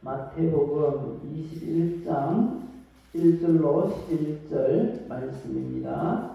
마태복음 21장 1절로 11절 말씀입니다.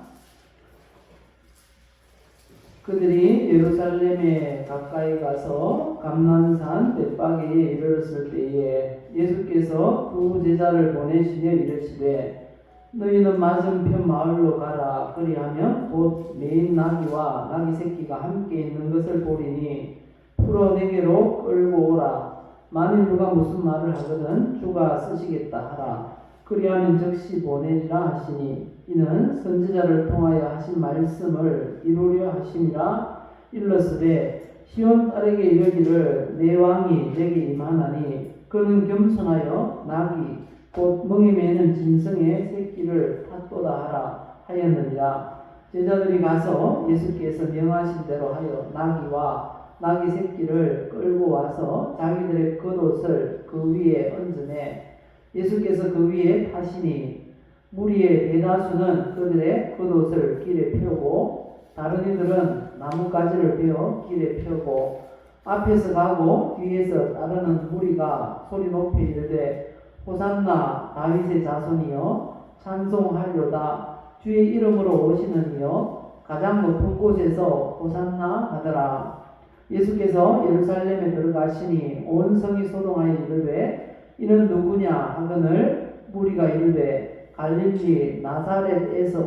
그들이 예루살렘에 가까이 가서 감난산 벳바게에 이르렀을 때에 예수께서 두 제자를 보내시며 이르시되 너희는 맞은편 마을로 가라. 그리하면 곧 매인 나귀와 나귀 새끼가 함께 있는 것을 보리니 풀어 내게로 끌고 오라. 만일 누가 무슨 말을 하거든 주가 쓰시겠다 하라. 그리하면 즉시 보내리라 하시니 이는 선지자를 통하여 하신 말씀을 이루려 하심이라. 일렀으되 시온 딸에게 이르기를 내 왕이 내게 임하나니 그는 겸손하여 나귀 곧 멍에 매는 짐승의 새끼를 탔도다 하라 하였느니라. 제자들이 가서 예수께서 명하신 대로 하여 나귀와 나귀 새끼를 끌고 와서 자기들의 겉옷을 그 위에 얹으매 예수께서 그 위에 타시니 무리의 대다수는 그들의 겉옷을 길에 펴고 다른 이들은 나뭇가지를 베어 길에 펴고 앞에서 가고 뒤에서 따르는 무리가 소리 높여 이르되 호산나 다윗의 자손이여 찬송하리로다. 주의 이름으로 오시는 이여 가장 높은 곳에서 호산나 하더라. 예수께서 예루살렘에 들어가시니 온 성이 소동하여 이르되 이는 누구냐 하거늘 무리가 이르되 갈릴리 나사렛에서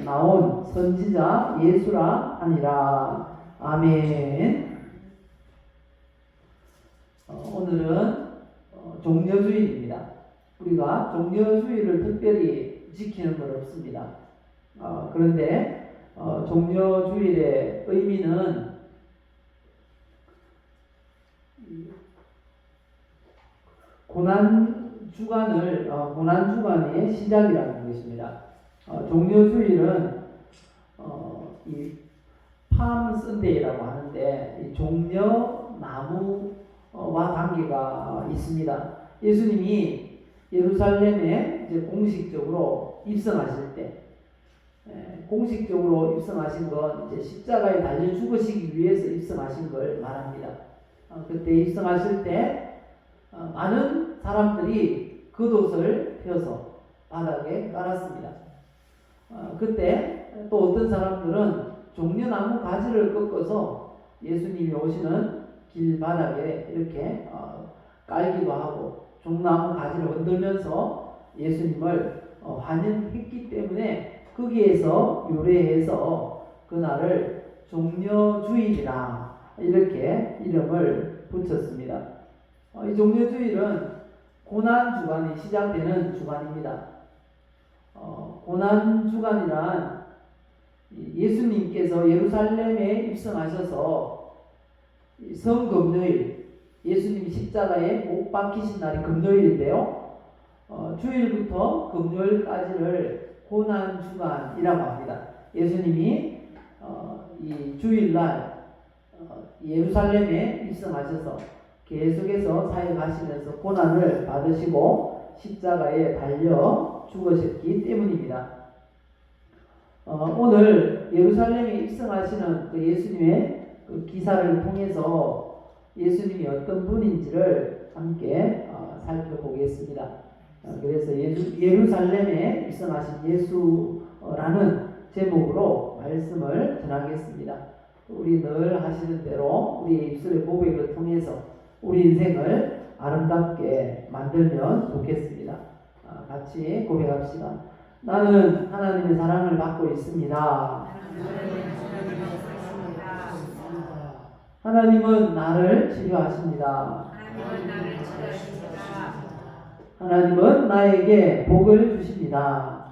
나온 선지자 예수라 하니라. 아멘. 오늘은 종려주일입니다. 우리가 종려주일을 특별히 지키는 건 없습니다. 그런데 종려주일의 의미는 고난주간의 시작이라는 것입니다. 종려주일은 이 팜선데이라고 하는데 이 종려나무와 관계가 있습니다. 예수님이 예루살렘에 이제 공식적으로 입성하실 때, 공식적으로 입성하신 건 이제 십자가에 달려 죽으시기 위해서 입성하신 걸 말합니다. 그때 입성하실 때 많은 사람들이 겉옷을 펴서 바닥에 깔았습니다. 그때 또 어떤 사람들은 종려나무 가지를 꺾어서 예수님이 오시는 길 바닥에 이렇게 깔기도 하고 종나무 가지를 흔들면서 예수님을 환영했기 때문에 거기에서 유래해서 그날을 종려주일이라 이렇게 이름을 붙였습니다. 이 종려주일은 고난주간이 시작되는 주간입니다. 고난주간이란 예수님께서 예루살렘에 입성하셔서 성금요일, 예수님이 십자가에 못 박히신 날이 금요일인데요. 주일부터 금요일까지를 고난주간이라고 합니다. 예수님이 이 주일날 예루살렘에 입성하셔서 계속해서 사역하시면서 고난을 받으시고 십자가에 달려 죽으셨기 때문입니다. 오늘 예루살렘에 입성하시는 그 예수님의 그 기사를 통해서 예수님이 어떤 분인지를 함께 살펴보겠습니다. 그래서 예루살렘에 입성하신 예수라는 제목으로 말씀을 전하겠습니다. 우리 늘 하시는 대로 우리 입술의 고백을 통해서 우리 인생을 아름답게 만들면 좋겠습니다. 같이 고백합시다. 나는 하나님의 사랑을 받고 있습니다. 하나님은 나를 치료하십니다. 하나님은 나에게 복을 주십니다.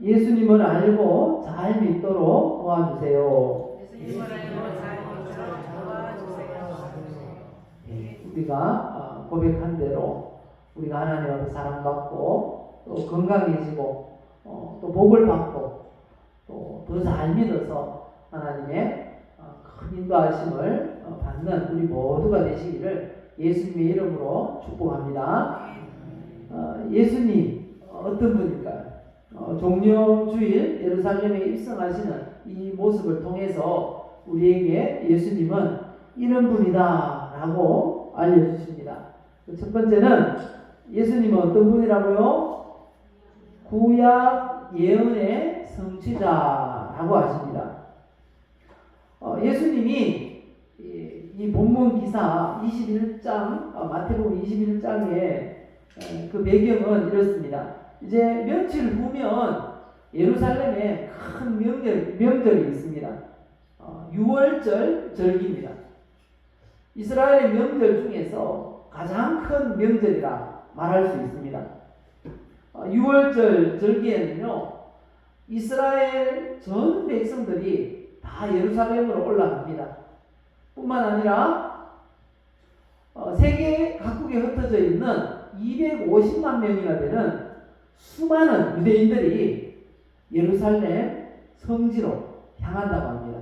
예수님을 알고 잘 믿도록 도와주세요. 우리가 고백한 대로 우리가 하나님 앞에 사랑받고 또 건강해지고 또 복을 받고 또 더 잘 믿어서 하나님의 큰 인도하심을 받는 우리 모두가 되시기를 예수님의 이름으로 축복합니다. 예수님 어떤 분일까요? 종려주일 예루살렘에 입성하시는 이 모습을 통해서 우리에게 예수님은 이런 분이다 라고 알려주십니다. 첫 번째는 예수님은 어떤 분이라고요? 구약 예언의 성취자라고 하십니다. 예수님이 이 본문 기사 21장 마태복음 21장의 그 배경은 이렇습니다. 이제 며칠 후면 예루살렘에 큰 명절이 있습니다. 유월절 절기입니다. 이스라엘의 명절 중에서 가장 큰 명절이라 말할 수 있습니다. 유월절 절기에는요, 이스라엘 전 백성들이 다 예루살렘으로 올라갑니다. 뿐만 아니라 세계 각국에 흩어져 있는 250만 명이나 되는 수많은 유대인들이 예루살렘 성지로 향한다고 합니다.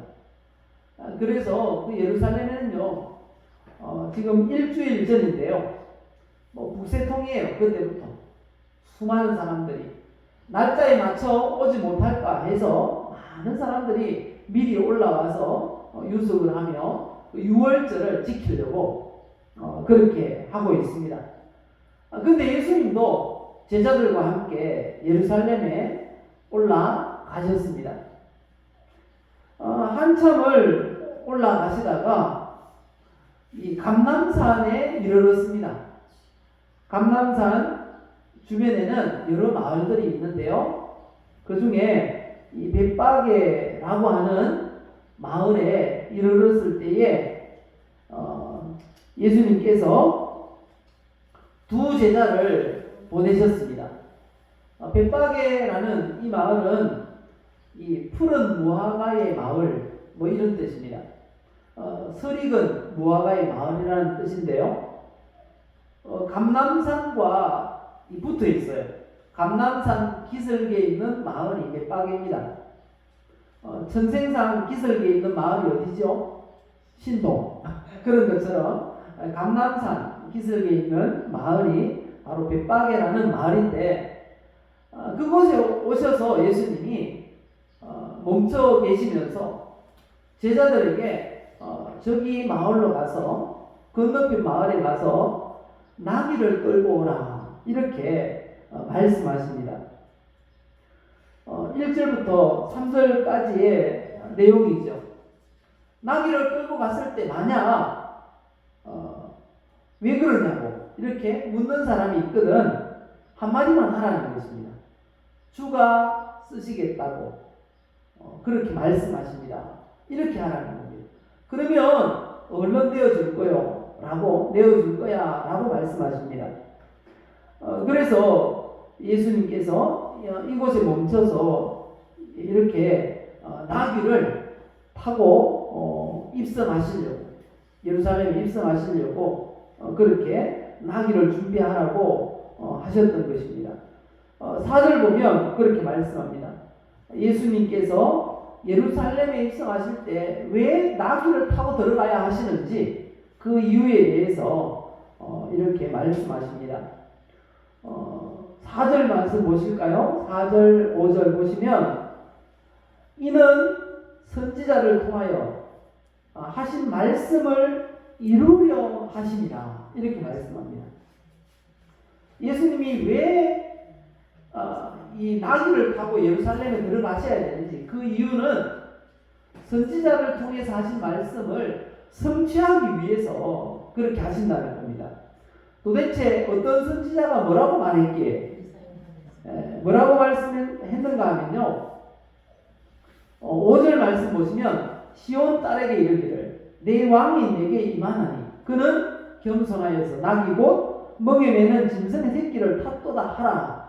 그래서 그 예루살렘에는요, 지금 일주일 전인데요, 북새통이에요. 그때부터 수많은 사람들이 날짜에 맞춰 오지 못할까 해서 많은 사람들이 미리 올라와서 유숙을 하며 유월절을 지키려고 그렇게 하고 있습니다. 그런데 예수님도 제자들과 함께 예루살렘에 올라가셨습니다. 한참을 올라가시다가 이 감람산에 이르렀습니다. 감람산 주변에는 여러 마을들이 있는데요, 그 중에 이 벳바게라고 하는 마을에 이르렀을 때에 예수님께서 두 제자를 보내셨습니다. 벳바게라는 이 마을은 이 푸른 무화과의 마을 이런 뜻입니다. 설익은 무화과의 마을이라는 뜻인데요, 감람산과 붙어 있어요. 감람산 기슭에 있는 마을이 벳바게입니다. 천생산 기슭에 있는 마을이 어디죠? 신동. 그런 것처럼 감람산 기슭에 있는 마을이 바로 벳바게라는 마을인데, 그곳에 오셔서 예수님이 멈춰 계시면서 제자들에게 저기 마을로 가서, 건너편 마을에 가서 나귀를 끌고 오라, 이렇게 말씀하십니다. 1절부터 3절까지의 내용이죠. 나귀를 끌고 갔을 때 만약 왜 그러냐고 이렇게 묻는 사람이 있거든 한마디만 하라는 것입니다. 주가 쓰시겠다고 그렇게 말씀하십니다. 이렇게 하라는 겁니다. 그러면 얼른 내어줄 거요 라고, 내어줄 거야 라고 말씀하십니다. 그래서 예수님께서 이곳에 멈춰서 이렇게 나귀를 타고 입성하시려고, 예루살렘에 입성하시려고 그렇게 나귀를 준비하라고 하셨던 것입니다. 4절 보면 그렇게 말씀합니다. 예수님께서 예루살렘에 입성하실 때 왜 나귀를 타고 들어가야 하시는지 그 이유에 대해서 이렇게 말씀하십니다. 4절 말씀 보실까요? 4절, 5절 보시면 이는 선지자를 통하여 하신 말씀을 이루려 하심이라, 이렇게 말씀합니다. 예수님이 왜 이 나귀를 타고 예루살렘에 들어가셔야 되는지, 그 이유는 선지자를 통해서 하신 말씀을 성취하기 위해서 그렇게 하신다는 겁니다. 도대체 어떤 선지자가 뭐라고 말했기에, 뭐라고 말씀했는가 하면요, 5절 말씀 보시면 시온 딸에게 이르기를 내 왕이 내게 임하나니 그는 겸손하여서 나귀 곧 멍에 매는 짐승의 새끼를 탔도다 하라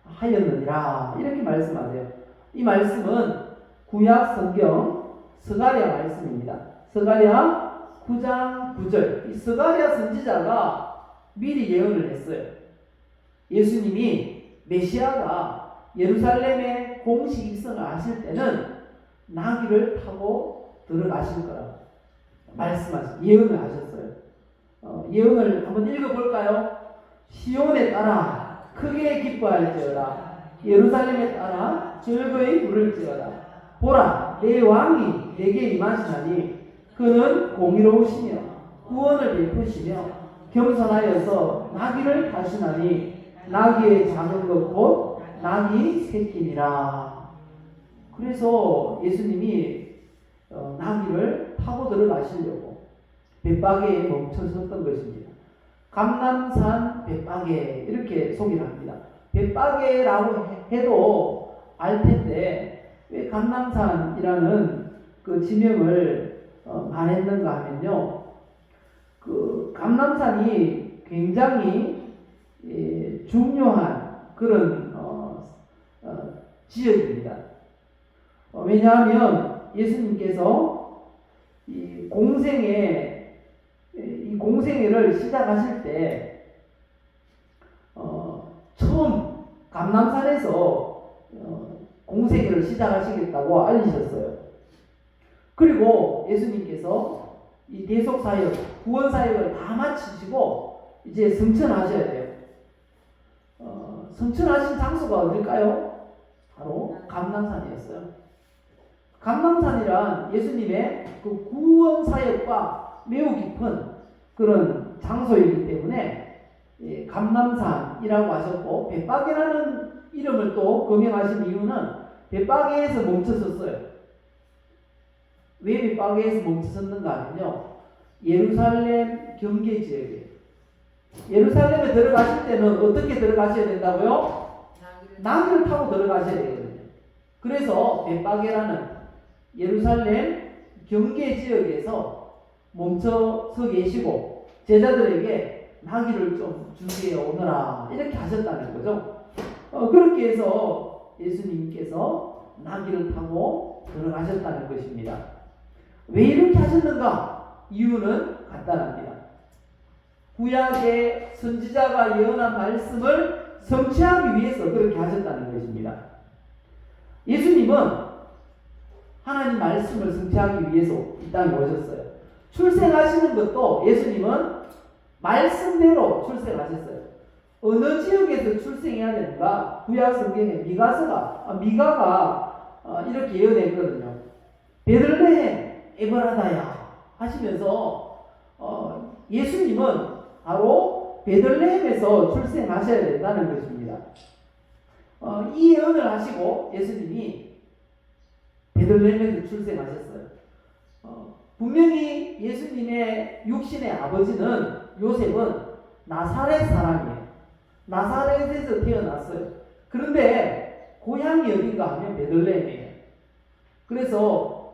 하였느니라, 이렇게 말씀하세요. 이 말씀은 구약 성경 스가랴 말씀입니다. 스가랴 9장 9절. 이 스가랴 선지자가 미리 예언을 했어요. 예수님이 메시아가 예루살렘에 공식 입성을 하실 때는 나귀를 타고 들어가실 거라고 예언을 하셨어요. 예언을 한번 읽어볼까요? 시온에 따라 크게 기뻐할지어다. 예루살렘에 따라 즐거이 부를지어다. 보라, 내 왕이 내게 임하시나니 그는 공의로우시며 구원을 베푸시며 겸손하여서 나귀를 타시나니 나귀의 작은 것 곧 나귀 새끼니라. 그래서 예수님이 나귀를 타고 들어가시려고 벳바게에 멈춰섰던 것입니다. 감람산 벳바게 이렇게 소개를 합니다. 벳바게라고 해도 알 텐데 왜 감람산이라는 그 지명을 말했는가 하면요, 그 감람산이 굉장히 중요한 그런 지역입니다. 왜냐하면 예수님께서 이 공생애를 시작하실 때 처음 감람산에서 공생애를 시작하시겠다고 알리셨어요. 그리고 예수님께서 이 대속사역, 구원사역을 다 마치시고 이제 승천하셔야 돼요. 승천하신 장소가 어딜까요? 바로 감람산이었어요. 감람산이란 예수님의 그 구원사역과 매우 깊은 그런 장소이기 때문에 감람산이라고 하셨고, 벳바게라는 이름을 또 거명하신 이유는 벳바게에서 멈춰섰어요. 왜 벳바게에서 멈춰섰는가 하면요, 예루살렘 경계 지역이에요. 예루살렘에 들어가실 때는 어떻게 들어가셔야 된다고요? 나귀를 타고 들어가셔야 되거든요. 그래서 벳바게라는 예루살렘 경계 지역에서 멈춰서 계시고 제자들에게 나귀를 좀 준비해 오너라 이렇게 하셨다는 거죠. 그렇게 해서 예수님께서 나귀를 타고 들어가셨다는 것입니다. 왜 이렇게 하셨는가? 이유는 간단합니다. 구약의 선지자가 예언한 말씀을 성취하기 위해서 그렇게 하셨다는 것입니다. 예수님은 하나님 말씀을 성취하기 위해서 이 땅에 오셨어요. 출생하시는 것도 예수님은 말씀대로 출생하셨어요. 어느 지역에서 출생해야 되는가? 구약 성경에 미가가 이렇게 예언했거든요. 베들레헴 에브라다야 하시면서 예수님은 바로 베들레헴에서 출생하셔야 된다는 것입니다. 이 예언을 하시고 예수님이 베들레헴에서 출생하셨어요. 분명히 예수님의 육신의 아버지는 요셉은 나사렛 사람이에요. 나사렛에서 태어났어요. 그런데 고향이 어딘가 하면 베들레헴이에요. 그래서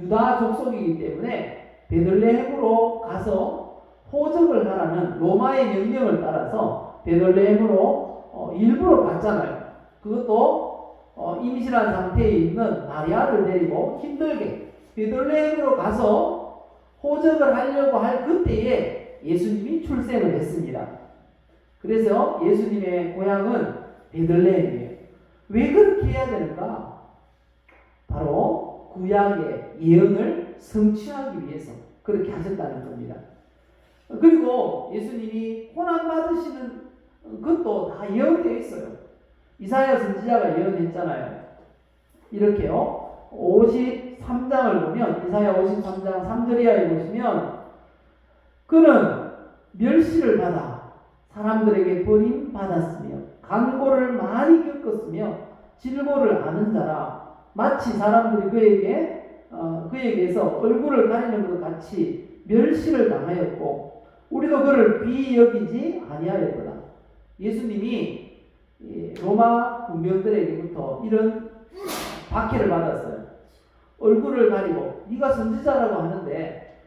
유다 족속이기 때문에 베들레헴으로 가서 호적을 하라는 로마의 명령을 따라서 베들레헴으로 일부러 갔잖아요. 그것도 임신한 상태에 있는 마리아를 데리고 힘들게 베들레헴으로 가서 호적을 하려고 할 그때에 예수님이 출생을 했습니다. 그래서 예수님의 고향은 베들레헴이에요. 왜 그렇게 해야 되는가? 바로 구약의 예언을 성취하기 위해서 그렇게 하셨다는 겁니다. 그리고 예수님이 고난 받으시는 것도 다 예언되어 있어요. 이사야 선지자가 예언했잖아요. 이렇게요. 53장을 보면, 이사야 53장 3절 이하에 보시면, 그는 멸시를 받아 사람들에게 버림받았으며 간고를 많이 겪었으며 질고를 아는 자라. 마치 사람들이 그에게서 얼굴을 가리는 것 같이 멸시를 당하였고 우리도 그를 귀히 여기지 아니하였더라. 예수님이 로마 군병들에게부터 이런 박해를 받았어요. 얼굴을 가리고, 네가 선지자라고 하는데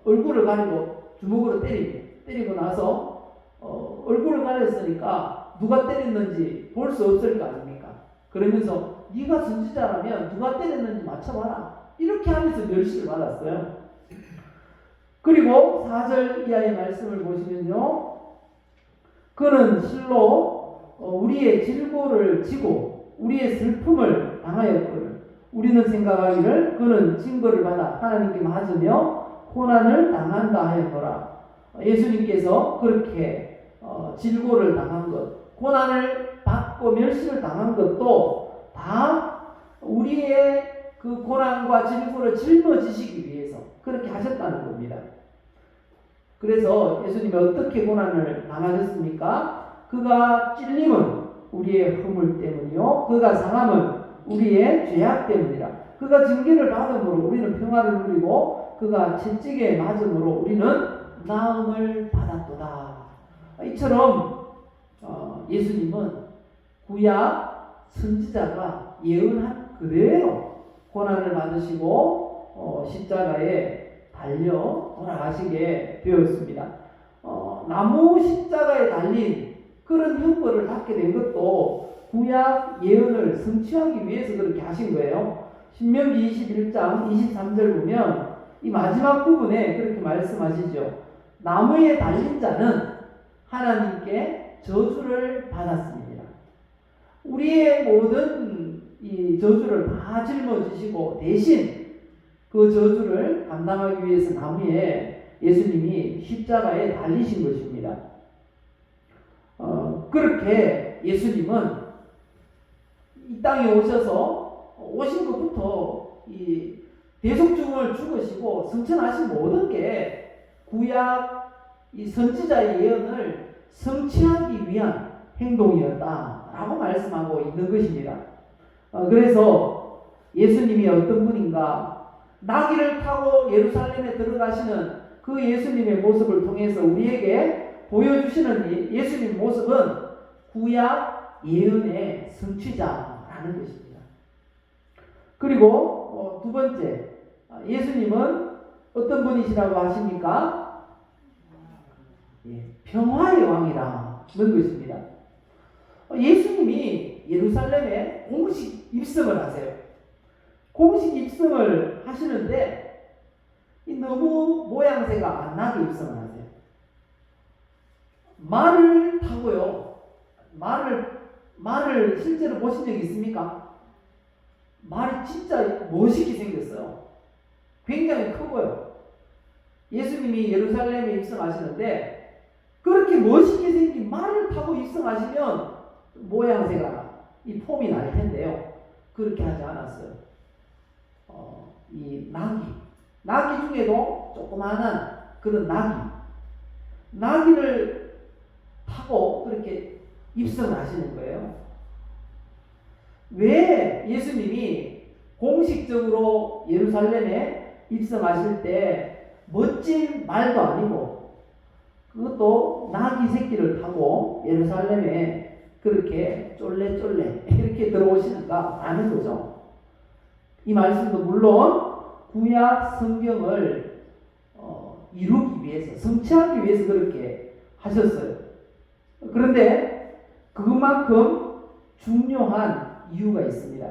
얼굴을 가리고 주먹으로 때리고 나서 얼굴을 가렸으니까 누가 때렸는지 볼 수 없을 거 아닙니까? 그러면서 네가 선지자라면 누가 때렸는지 맞춰봐라. 이렇게 하면서 멸시를 받았어요. 그리고 4절 이하의 말씀을 보시면요, 그는 실로 우리의 질고를 지고 우리의 슬픔을 당하였거늘 우리는 생각하기를 그는 징벌을 받아 하나님께 맞으며 고난을 당한다 하였노라. 예수님께서 그렇게 질고를 당한 것, 고난을 받고 멸시를 당한 것도 다 우리의 그 고난과 질고를 짊어지시기 위해서 그렇게 하셨다는 겁니다. 그래서 예수님이 어떻게 고난을 당하셨습니까? 그가 찔림은 우리의 허물 때문이요, 그가 상함은 우리의 죄악 때문이라. 그가 징계를 받음으로 우리는 평화를 누리고 그가 채찍에 맞음으로 우리는 나음을 받았도다. 이처럼 예수님은 구약 선지자가 예언한 그대로 고난을 받으시고 십자가에 달려 돌아가시게 되었습니다. 나무 십자가에 달린 그런 형벌을 받게 된 것도 구약 예언을 성취하기 위해서 그렇게 하신 거예요. 신명기 21장 23절 보면 이 마지막 부분에 그렇게 말씀하시죠. 나무에 달린 자는 하나님께 저주를 받았습니다. 우리의 모든 이 저주를 다 짊어지시고 대신 그 저주를 감당하기 위해서 나무에 예수님이 십자가에 달리신 것입니다. 그렇게 예수님은 이 땅에 오셔서 오신 것부터 이 대속죽음을 죽으시고 승천하신 모든 게 구약 이 선지자의 예언을 성취하기 위한 행동이었다라고 말씀하고 있는 것입니다. 그래서 예수님이 어떤 분인가, 나귀를 타고 예루살렘에 들어가시는 그 예수님의 모습을 통해서 우리에게 보여주시는 예수님 모습은 구약 예언의 성취자라는 것입니다. 그리고 두 번째, 예수님은 어떤 분이시라고 하십니까? 평화의 왕이라는 것입니다. 예수님이 예루살렘에 공식 입성을 하세요. 공식 입성을 하시는데 너무 모양새가 안 나게 입성을 하세요. 말을 타고요. 말을 실제로 보신 적 있습니까? 말이 진짜 멋있게 생겼어요. 굉장히 크고요. 예수님이 예루살렘에 입성하시는데 그렇게 멋있게 생긴 말을 타고 입성하시면 모양새가 이 폼이 날 텐데요. 그렇게 하지 않았어요. 이 나귀 중에도 조그마한 그런 나귀를 타고 그렇게 입성을 하시는 거예요. 왜 예수님이 공식적으로 예루살렘에 입성하실 때 멋진 말도 아니고 그것도 나귀 새끼를 타고 예루살렘에 그렇게 쫄래쫄래 이렇게 들어오시는가 하는 거죠. 이 말씀도 물론 구약 성경을 이루기 위해서, 성취하기 위해서 그렇게 하셨어요. 그런데 그것만큼 중요한 이유가 있습니다.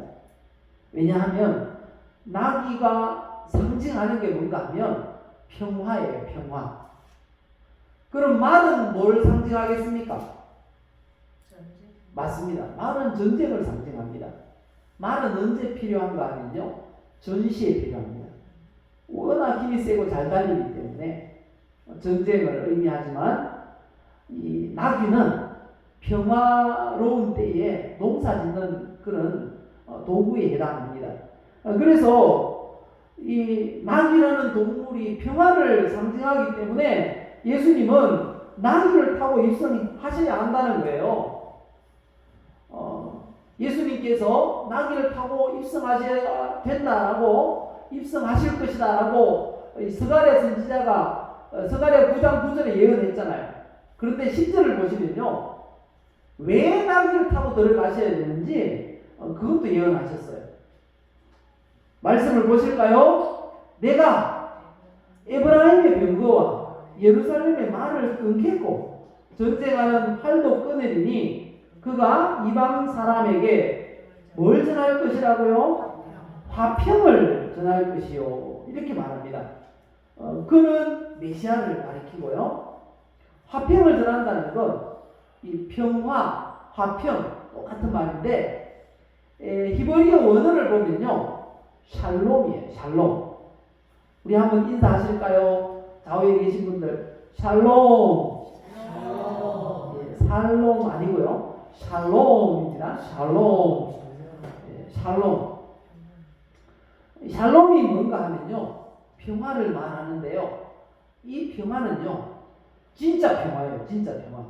왜냐하면 나귀가 상징하는 게 뭔가 하면 평화예요, 평화. 그럼 말은 뭘 상징하겠습니까? 전쟁. 맞습니다. 말은 전쟁을 상징합니다. 말은 언제 필요한가 하면요, 전시에 필요합니다. 워낙 힘이 세고 잘 달리기 때문에 전쟁을 의미하지만 이 나귀는 평화로운 때에 농사 짓는 그런 도구에 해당합니다. 그래서 이 나귀라는 동물이 평화를 상징하기 때문에 예수님은 나귀를 타고 입성하셔야 한다는 거예요. 예수님께서 나귀를 타고 입성하셔야 된다라고, 입성하실 것이다라고 스가랴 선지자가 스가랴 9장 9절에 예언했잖아요. 그런데 10절을 보시면요, 왜 나귀를 타고 들어가셔야 되는지 그것도 예언하셨어요. 말씀을 보실까요? 내가 에브라임의 병거와 예루살렘의 말을 끊겠고 전쟁하는 활도 끊으리니 그가 이방 사람에게 뭘 전할 것이라고요? 화평을 전할 것이요. 이렇게 말합니다. 그는 메시아를 가리키고요. 화평을 전한다는 건 이 평화, 화평 똑같은 말인데 히브리어 원어를 보면요, 샬롬이에요. 샬롬. 우리 한번 인사하실까요? 좌우에 계신 분들, 샬롬. 살롬 아니고요, 샬롬입니다. 샬롬. 샬롬. 샬롬이 뭔가 하면요, 평화를 말하는데요. 이 평화는요, 진짜 평화예요. 진짜 평화.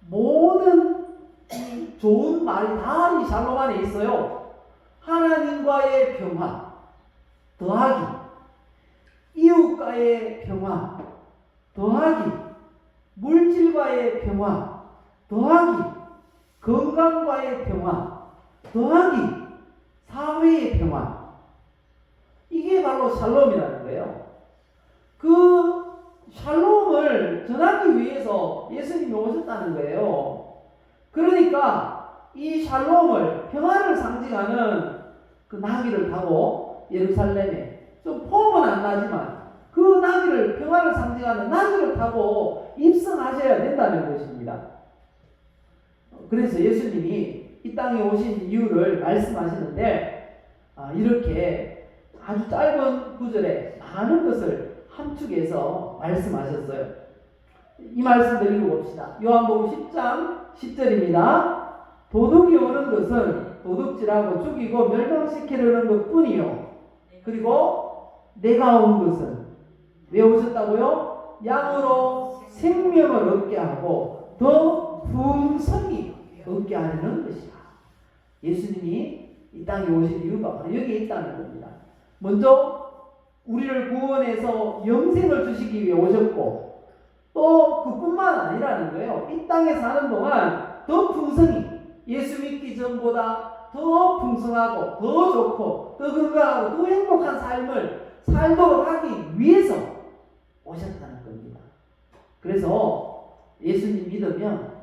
모든 이 좋은 말이 다 이 샬롬 안에 있어요. 하나님과의 평화 더하기, 이웃과의 평화 더하기, 물질과의 평화 더하기, 건강과의 평화 더하기, 사회의 평화. 이게 바로 샬롬이라는 거예요. 그 샬롬을 전하기 위해서 예수님이 오셨다는 거예요. 그러니까 이 샬롬을, 평화를 상징하는 그 나귀를 타고 예루살렘에, 좀 폼은 안 나지만 그 나귀를, 평화를 상징하는 나귀를 타고 입성하셔야 된다는 것입니다. 그래서 예수님이 이 땅에 오신 이유를 말씀하시는데, 이렇게 아주 짧은 구절에 많은 것을 함축해서 말씀하셨어요. 이 말씀을 읽어봅시다. 요한복음 10장 10절입니다. 도둑이 오는 것은 도둑질하고 죽이고 멸망시키려는 것뿐이요. 그리고 내가 온 것은 왜 오셨다고요? 양으로 생명을 얻게 하고 더 풍성히 얻게 하려는 것이다. 예수님이 이 땅에 오신 이유가 바로 여기에 있다는 겁니다. 먼저 우리를 구원해서 영생을 주시기 위해 오셨고, 또 그뿐만 아니라는 거예요. 이 땅에 사는 동안 더 풍성히, 예수 믿기 전보다 더 풍성하고 더 좋고 더 건강하고 더 행복한 삶을 살도록 하기 위해서 오셨다는 겁니다. 그래서 예수님 믿으면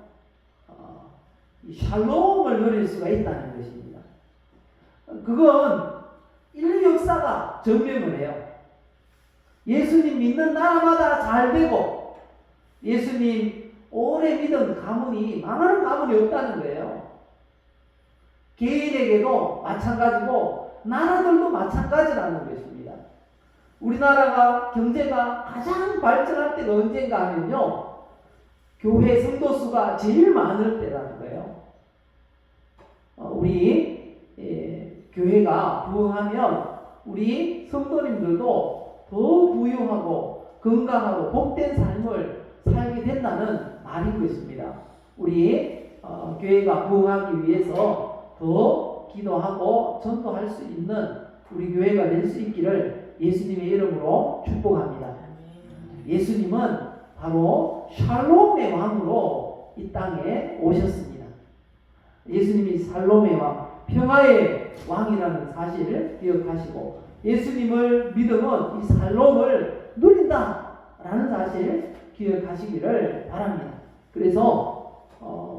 샬롬을 누릴 수가 있다는 것입니다. 그건 인류 역사가 증명을 해요. 예수님 믿는 나라마다 잘 되고, 예수님 오래 믿은 가문이 망하는 가문이 없다는 거예요. 개인에게도 마찬가지고 나라들도 마찬가지라는 것입니다. 우리나라가 경제가 가장 발전할 때가 언젠가 하면요, 교회 성도 수가 제일 많을 때라는 거예요. 우리 교회가 부흥하면 우리 성도님들도 더 부유하고 건강하고 복된 삶을 살게 된다는 말인 것입니다. 우리 교회가 부흥하기 위해서 더 기도하고 전도할 수 있는 우리 교회가 될 수 있기를 예수님의 이름으로 축복합니다. 예수님은 바로 샬롬의 왕으로 이 땅에 오셨습니다. 예수님이 샬롬의 왕, 평화의 왕이라는 사실을 기억하시고, 예수님을 믿으면 이 샬롬을 누린다라는 사실 기억하시기를 바랍니다. 그래서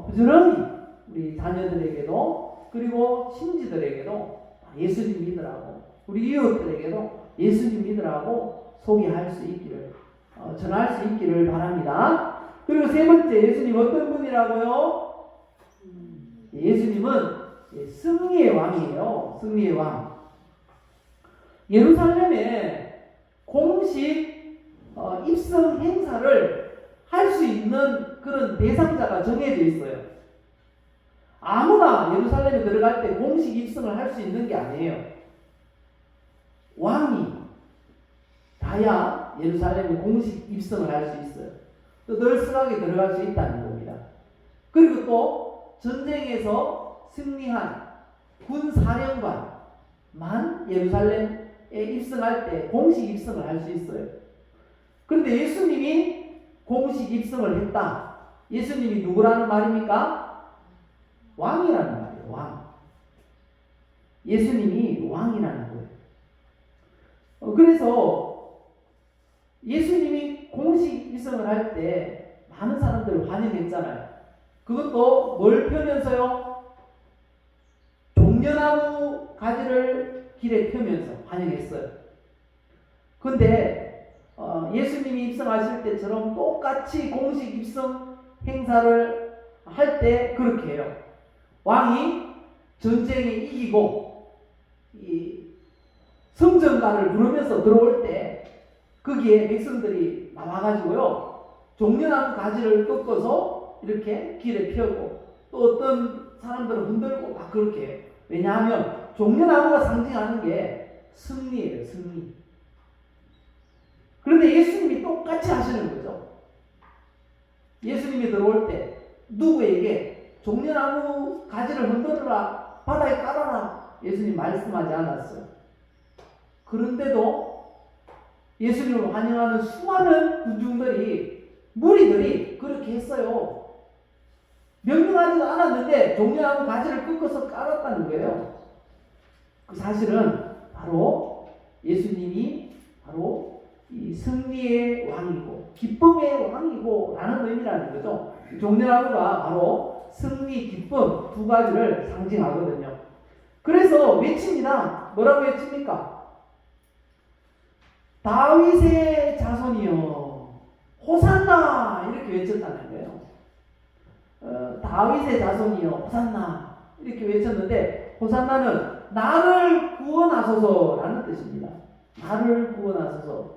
부지런히 우리 자녀들에게도, 그리고 신지들에게도 예수님 믿으라고, 우리 이웃들에게도 예수님 믿으라고 소개할 수 있기를, 전할 수 있기를 바랍니다. 그리고 세 번째, 예수님 어떤 분이라고요? 예수님은 승리의 왕이에요. 승리의 왕. 예루살렘에 공식 입성 행사를 할 수 있는 그런 대상자가 정해져 있어요. 아무나 예루살렘에 들어갈 때 공식 입성을 할 수 있는 게 아니에요. 왕이 다야 예루살렘에 공식 입성을 할 수 있어요. 또 널찍하게 들어갈 수 있다는 겁니다. 그리고 또 전쟁에서 승리한 군사령관만 예루살렘에 입성할 때 공식 입성을 할 수 있어요. 그런데 예수님이 공식 입성을 했다. 예수님이 누구라는 말입니까? 왕이라는 말이에요. 왕. 예수님이 왕이라는 거예요. 그래서 예수님이 공식 입성을 할 때 많은 사람들을 환영했잖아요. 그것도 뭘 펴면서요? 종려나무 가지를 길에 펴면서 환영했어요. 근데 예수님이 입성하실 때처럼 똑같이 공식 입성 행사를 할 때 그렇게 해요. 왕이 전쟁에 이기고 이 성전가를 부르면서 들어올 때 거기에 백성들이 나와가지고요, 종려나무 가지를 꺾어서 이렇게 길에 펴고, 또 어떤 사람들은 흔들고 막 그렇게 해요. 왜냐하면 종려나무가 상징하는 게 승리예요, 승리. 그런데 예수님이 똑같이 하시는 거죠. 예수님이 들어올 때 누구에게 종려나무 가지를 흔들어라, 바다에 깔아라, 예수님 말씀하지 않았어요. 그런데도 예수님을 환영하는 수많은 군중들이, 무리들이 그렇게 했어요. 명령하지도 않았는데 종려나무 가지를 꺾어서 깔았다는 거예요. 그 사실은 바로 예수님이 바로 이 승리의 왕이고 기쁨의 왕이고 라는 의미라는 거죠. 종려나무가 바로 승리, 기쁨 두 가지를 상징하거든요. 그래서 외칩니다. 뭐라고 외칩니까? 다윗의 자손이여 호산나, 이렇게 외쳤다는 거예요. 다윗의 자손이여 호산나, 이렇게 외쳤는데, 호산나는 나를 구원하소서라는 뜻입니다. 나를 구원하소서.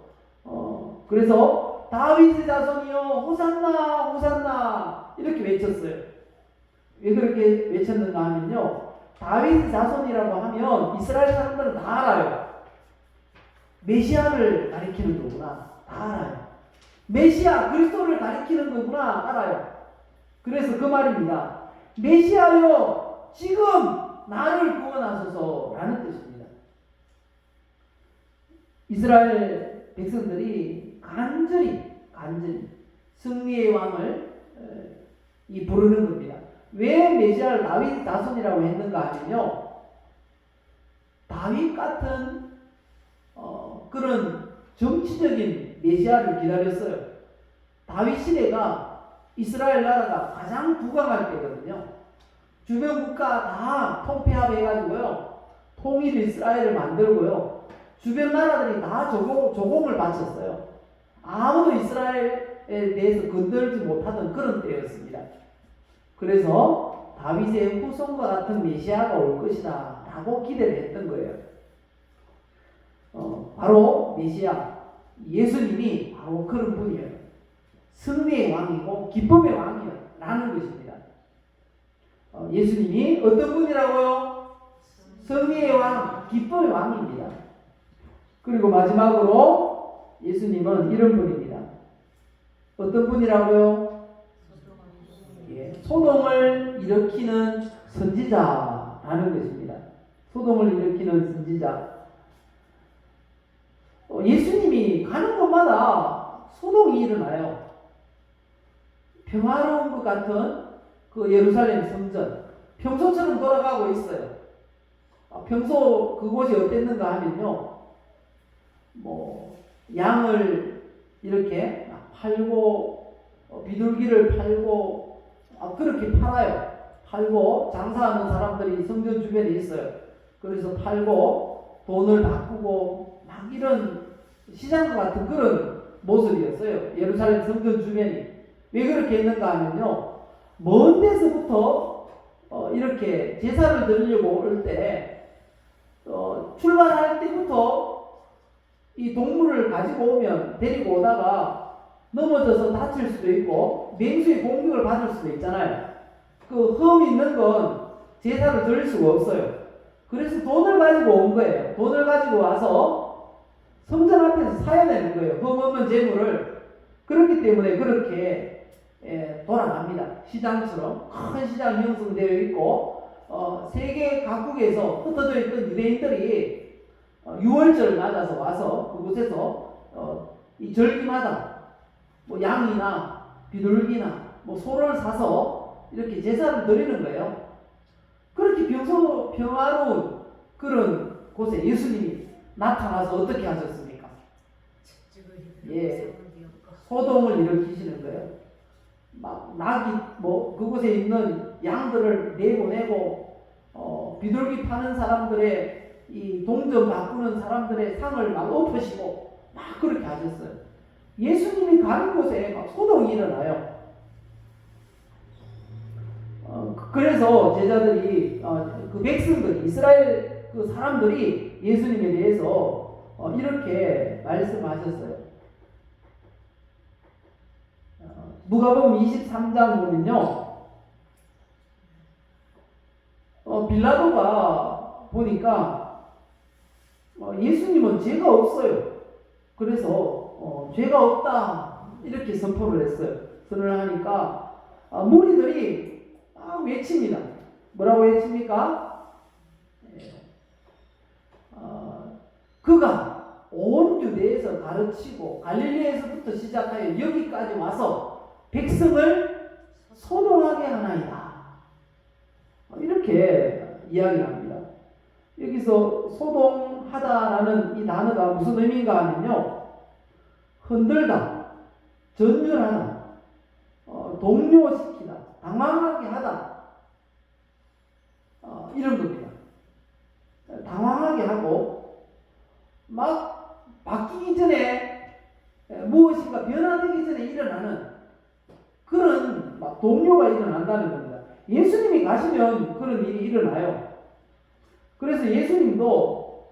그래서 다윗의 자손이여 호산나 호산나 이렇게 외쳤어요. 왜 그렇게 외쳤는가 하면요, 다윗의 자손이라고 하면 이스라엘 사람들은 다 알아요. 메시아를 가리키는 거구나, 다 알아요. 메시아 그리스도를 가리키는 거구나, 알아요. 그래서 그 말입니다. 메시아여 지금 나를 구원하소서라는 뜻입니다. 이스라엘 백성들이 간절히 승리의 왕을 부르는 겁니다. 왜 메시아를 다윗 자손이라고 했는가 하면요, 다윗 같은 그런 정치적인 메시아를 기다렸어요. 다윗 시대가 이스라엘 나라가 가장 부강할 때거든요. 주변 국가 다 통폐합해가지고요, 통일 이스라엘을 만들고요, 주변 나라들이 다 조공을 바쳤어요. 아무도 이스라엘에 대해서 건들지 못하던 그런 때였습니다. 그래서 다윗의 후손과 같은 메시아가 올 것이다 라고 기대를 했던 거예요. 바로 메시아 예수님이 바로 그런 분이에요. 승리의 왕이고 기쁨의 왕이에요 라는 것입니다. 예수님이 어떤 분이라고요? 승리의 왕, 기쁨의 왕입니다. 그리고 마지막으로 예수님은 이런 분입니다. 어떤 분이라고요? 소동을 일으키는 선지자라는 것입니다. 소동을 일으키는 선지자. 예수님이 가는 곳마다 소동이 일어나요. 평화로운 것 같은 그 예루살렘 성전, 평소처럼 돌아가고 있어요. 평소 그곳이 어땠는가 하면요, 양을 이렇게 팔고, 비둘기를 팔고, 그렇게 팔아요. 팔고 장사하는 사람들이 성전 주변에 있어요. 그래서 팔고 돈을 바꾸고 막 이런 시장 같은 그런 모습이었어요. 예루살렘 성전 주변이. 왜 그렇게 했는가 하면요, 먼 데서부터 이렇게 제사를 드리려고 올 때 출발할 때부터 이 동물을 가지고 오면, 데리고 오다가 넘어져서 다칠 수도 있고 맹수의 공격을 받을 수도 있잖아요. 그 흠 있는 건 제사를 드릴 수가 없어요. 그래서 돈을 가지고 온 거예요. 돈을 가지고 와서 성전 앞에서 사야 되는 거예요, 흠 없는 재물을. 그렇기 때문에 그렇게 돌아갑니다. 시장처럼 큰 시장이 형성되어 있고, 세계 각국에서 흩어져 있던 유대인들이 유월절을 맞아서 와서 그곳에서 이 절기마다 양이나 비둘기나 소를 사서 이렇게 제사를 드리는 거예요. 그렇게 평화로운 그런 곳에 예수님이 나타나서 어떻게 하셨습니까? 소동을 일으키시는 거예요. 막 낙이 그곳에 있는 양들을 내보내고, 비둘기 파는 사람들의 이 동전 바꾸는 사람들의 상을 막 엎으시고 막 그렇게 하셨어요. 예수님이 가는 곳에 막 소동이 일어나요. 그래서 제자들이, 그 백성들이, 이스라엘 그 사람들이 예수님에 대해서 이렇게 말씀하셨어요. 누가복음 23장 보면요, 빌라도가 보니까 예수님은 죄가 없어요. 그래서 죄가 없다 이렇게 선포를 했어요. 선언을 하니까 무리들이 외칩니다. 뭐라고 외칩니까? 그가 온 유대에서 가르치고 갈릴리에서부터 시작하여 여기까지 와서 백성을 소동하게 하나이다. 이렇게 이야기를 합니다. 여기서 소동하다라는 이 단어가 무슨 의미인가 하면요, 흔들다, 전율하다, 동요시키다, 당황하게 하다, 이런 겁니다. 당황하게 하고 막 바뀌기 전에 무엇인가 변화되기 전에 일어나는 그런 막 동요가 일어난다는 겁니다. 예수님이 가시면 그런 일이 일어나요. 그래서 예수님도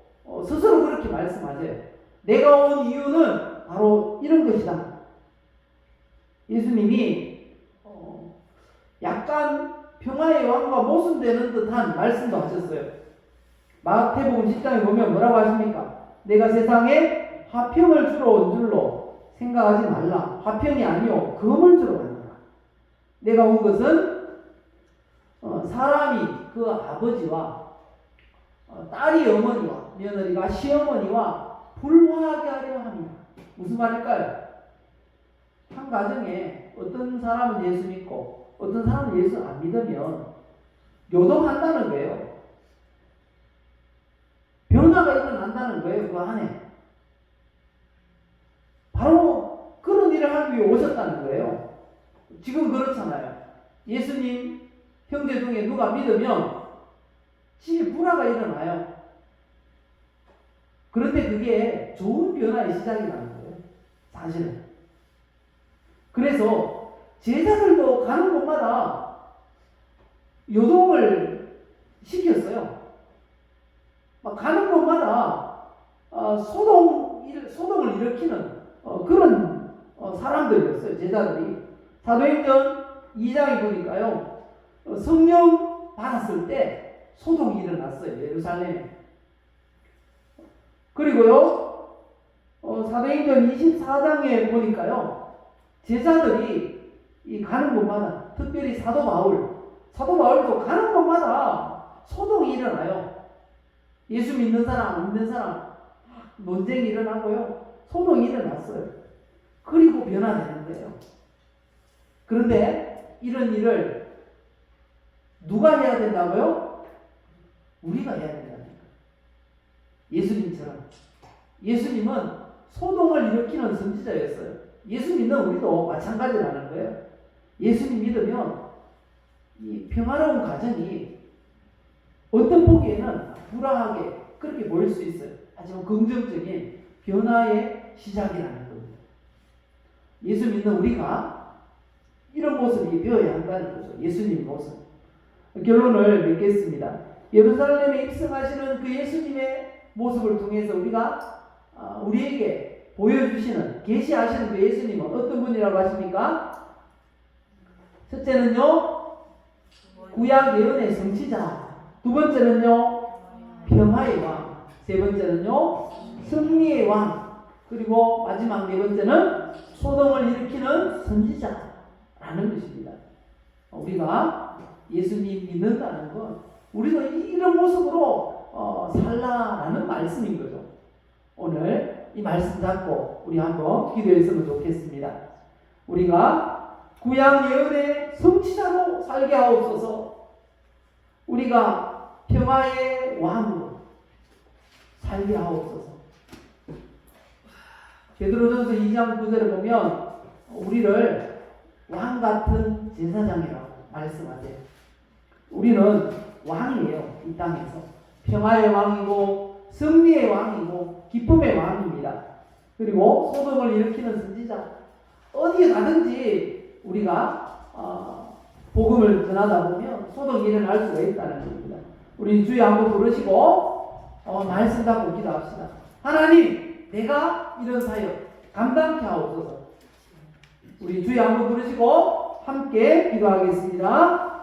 스스로 그렇게 말씀하세요. 내가 온 이유는 바로 이런 것이다. 예수님이 약간 평화의 왕과 모순되는 듯한 말씀도 하셨어요. 마태복음 10장에 보면 뭐라고 하십니까? 내가 세상에 화평을 주러 온 줄로 생각하지 말라. 화평이 아니요 금을 주러 왔노라. 내가 온 것은 사람이 그 아버지와 딸이 어머니와 며느리가 시어머니와 불화하게 하려 합니다. 무슨 말일까요? 한 가정에 어떤 사람은 예수 믿고 어떤 사람은 예수 안 믿으면 요동한다는 거예요. 변화가 일어난다는 거예요. 그 안에 바로 그런 일을 하기 위해 오셨다는 거예요. 지금 그렇잖아요. 예수님 형제 중에 누가 믿으면 집에 불화가 일어나요. 그런데 그게 좋은 변화의 시작이라는 거예요. 사실은. 그래서 제자들도 가는 곳마다 요동을 시켰어요. 막 가는 곳마다 소동을 일으키는 그런 사람들이었어요. 제자들이. 사도행전 2장에 보니까요, 성령 받았을 때 소동이 일어났어요. 예루살렘에. 그리고요, 사도행전 24장에 보니까요, 제자들이 이 가는 곳마다, 특별히 사도 바울도 가는 곳마다 소동이 일어나요. 예수 믿는 사람, 안 믿는 사람 논쟁이 일어나고요, 소동이 일어났어요. 그리고 변화되는 거예요. 그런데 이런 일을 누가 해야 된다고요? 우리가 해야 된다니까. 예수님처럼. 예수님은 소동을 일으키는 선지자였어요. 예수 믿는 우리도 마찬가지라는 거예요. 예수님 믿으면 이 평화로운 가정이 어떤 보기에는 불안하게 그렇게 보일 수 있어요. 하지만 긍정적인 변화의 시작이라는 겁니다. 예수 믿는 우리가 이런 모습이 되어야 한다는 거죠. 예수님 모습. 결론을 맺겠습니다. 예루살렘에 입성하시는 그 예수님의 모습을 통해서 우리에게 보여주시는, 계시하시는 그 예수님은 어떤 분이라고 하십니까? 첫째는요, 구약 예언의 성취자. 두 번째는요, 평화의 왕. 세 번째는요, 승리의 왕. 그리고 마지막 네 번째는 소동을 일으키는 선지자라는 것입니다. 우리가 예수님 믿는다는 건 우리도 이런 모습으로 살라라는 말씀인 거죠. 오늘 이 말씀 잡고 우리 한번 기도했으면 좋겠습니다. 우리가 구약 예언의 성취자로 살게 하옵소서. 우리가 평화의 왕으로 살게 하옵소서. 베드로전서 2장 9절을 보면 우리를 왕 같은 제사장이라고 말씀하세요. 우리는 왕이에요. 이 땅에서 평화의 왕이고 승리의 왕이고 기쁨의 왕입니다. 그리고 소동을 일으키는 선지자. 어디에 가든지 우리가 복음을 전하다 보면 소동이 일어날 수가 있다는 겁니다. 우리 주여 한번 부르시고 말씀 잡고 기도합시다. 하나님, 내가 이런 사역 감당케 하옵소서. 우리 주여 한번 부르시고 함께 기도하겠습니다.